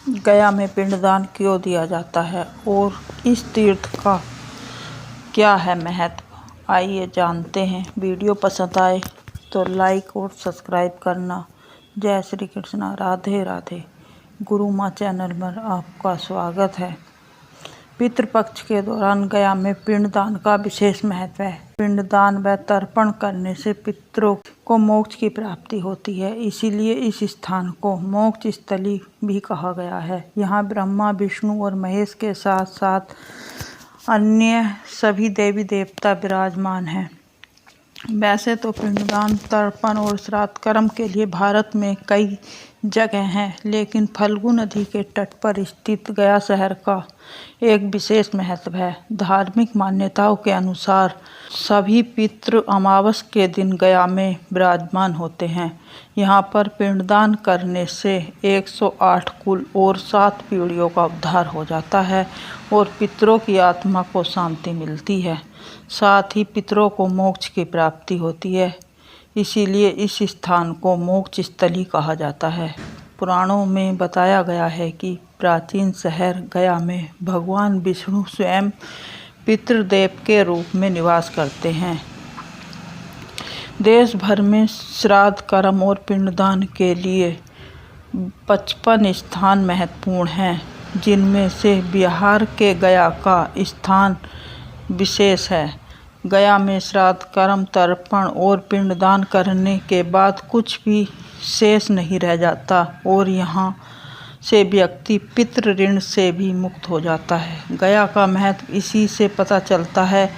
गया में पिंडदान क्यों दिया जाता है और इस तीर्थ का क्या है महत्व, आइए जानते हैं। वीडियो पसंद आए तो लाइक और सब्सक्राइब करना। जय श्री कृष्णा, राधे राधे। गुरु माँ चैनल में आपका स्वागत है। पितृपक्ष के दौरान गया में पिंडदान का विशेष महत्व है। पिंडदान व तर्पण करने से पितरों को मोक्ष की प्राप्ति होती है, इसीलिए इस स्थान को मोक्ष स्थली भी कहा गया है। यहाँ ब्रह्मा, विष्णु और महेश के साथ साथ अन्य सभी देवी देवता विराजमान हैं। वैसे तो पिंडदान, तर्पण और श्राद्ध कर्म के लिए भारत में कई जगह हैं, लेकिन फल्गु नदी के तट पर स्थित गया शहर का एक विशेष महत्व है। धार्मिक मान्यताओं के अनुसार सभी पितृ अमावस के दिन गया में विराजमान होते हैं। यहाँ पर पिंडदान करने से 108 कुल और 7 पीढ़ियों का उद्धार हो जाता है और पितरों की आत्मा को शांति मिलती है। साथ ही पितरों को मोक्ष की प्राप्ति होती है, इसीलिए इस स्थान को मोक्ष स्थली कहा जाता है। पुराणों में बताया गया है कि प्राचीन शहर गया में भगवान विष्णु स्वयं पितृदेव के रूप में निवास करते हैं। देश भर में श्राद्ध कर्म और पिंडदान के लिए 55 स्थान महत्वपूर्ण हैं, जिनमें से बिहार के गया का स्थान विशेष है। गया में श्राद्ध कर्म, तर्पण और पिंडदान करने के बाद कुछ भी शेष नहीं रह जाता और यहाँ से व्यक्ति पितृ ऋण से भी मुक्त हो जाता है। गया का महत्व इसी से पता चलता है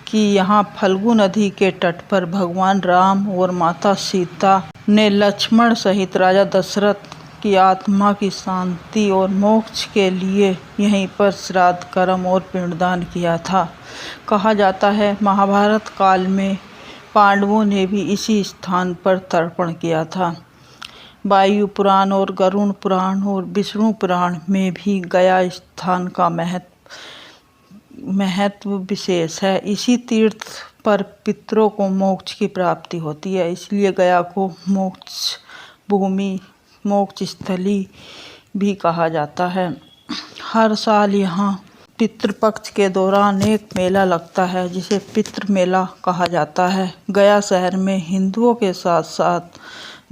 कि यहाँ फल्गु नदी के तट पर भगवान राम और माता सीता ने लक्ष्मण सहित राजा दशरथ की आत्मा की शांति और मोक्ष के लिए यहीं पर श्राद्ध कर्म और पिंडदान किया था। कहा जाता है महाभारत काल में पांडवों ने भी इसी स्थान पर तर्पण किया था। वायु पुराण और गरुड़ पुराण और विष्णु पुराण में भी गया स्थान का महत्व विशेष है। इसी तीर्थ पर पितरों को मोक्ष की प्राप्ति होती है, इसलिए गया को मोक्ष भूमि, मोक्ष स्थली भी कहा जाता है। हर साल यहाँ पितृपक्ष के दौरान एक मेला लगता है, जिसे पितृ मेला कहा जाता है। गया शहर में हिंदुओं के साथ साथ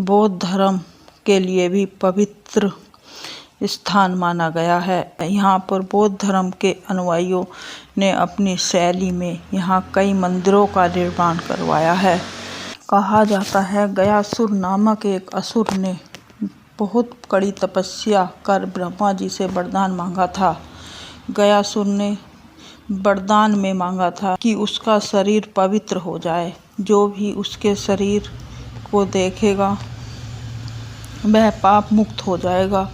बौद्ध धर्म के लिए भी पवित्र स्थान माना गया है। यहाँ पर बौद्ध धर्म के अनुयायियों ने अपनी शैली में यहाँ कई मंदिरों का निर्माण करवाया है। कहा जाता है गयासुर नामक एक असुर ने बहुत कड़ी तपस्या कर ब्रह्मा जी से वरदान मांगा था। गयासुर ने वरदान में मांगा था कि उसका शरीर पवित्र हो जाए। जो भी उसके शरीर को देखेगा वह पाप मुक्त हो जाएगा।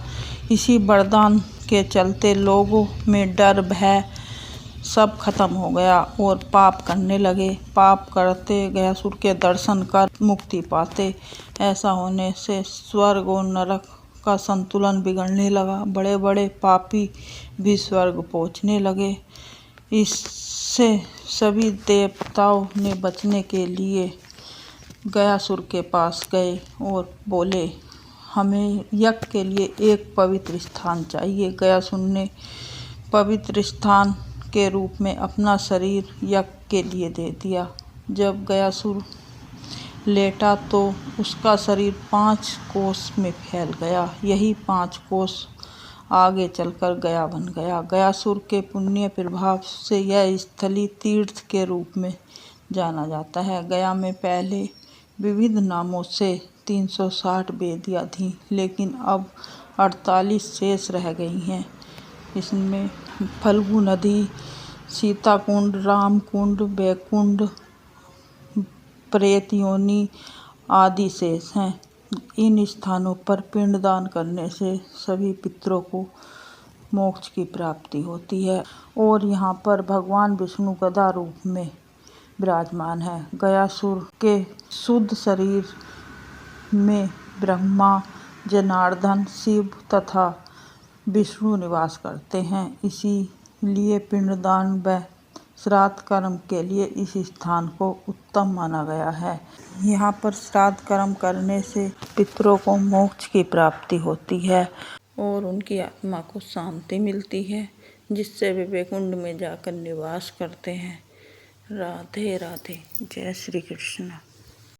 इसी वरदान के चलते लोगों में डर, भय सब खत्म हो गया और पाप करने लगे। पाप करते गयासुर के दर्शन कर मुक्ति पाते। ऐसा होने से स्वर्ग और नरक का संतुलन बिगड़ने लगा। बड़े बड़े पापी भी स्वर्ग पहुंचने लगे। इससे सभी देवताओं ने बचने के लिए गयासुर के पास गए और बोले, हमें यज्ञ के लिए एक पवित्र स्थान चाहिए। गयासुर ने पवित्र स्थान के रूप में अपना शरीर यज्ञ के लिए दे दिया। जब गयासुर लेटा तो उसका शरीर 5 कोस में फैल गया। यही 5 कोस आगे चलकर गया बन गया। गयासुर के पुण्य प्रभाव से यह स्थली तीर्थ के रूप में जाना जाता है। गया में पहले विविध नामों से 360 वेदियाँ थीं, लेकिन अब 48 शेष रह गई हैं। इसमें फल्गु नदी, सीता कुंड, राम कुंड, वैकुंठ, प्रेत योनि आदि शेष हैं। इन स्थानों पर पिंडदान करने से सभी पितरों को मोक्ष की प्राप्ति होती है और यहाँ पर भगवान विष्णु गदा रूप में विराजमान है। गयासुर के शुद्ध शरीर में ब्रह्मा, जनार्दन, शिव तथा विष्णु निवास करते हैं। इसीलिए पिंडदान व श्राद्ध कर्म के लिए इस स्थान को उत्तम माना गया है। यहाँ पर श्राद्ध कर्म करने से पितरों को मोक्ष की प्राप्ति होती है और उनकी आत्मा को शांति मिलती है, जिससे वे वैकुंठ में जाकर निवास करते हैं। राधे राधे। जय श्री कृष्ण।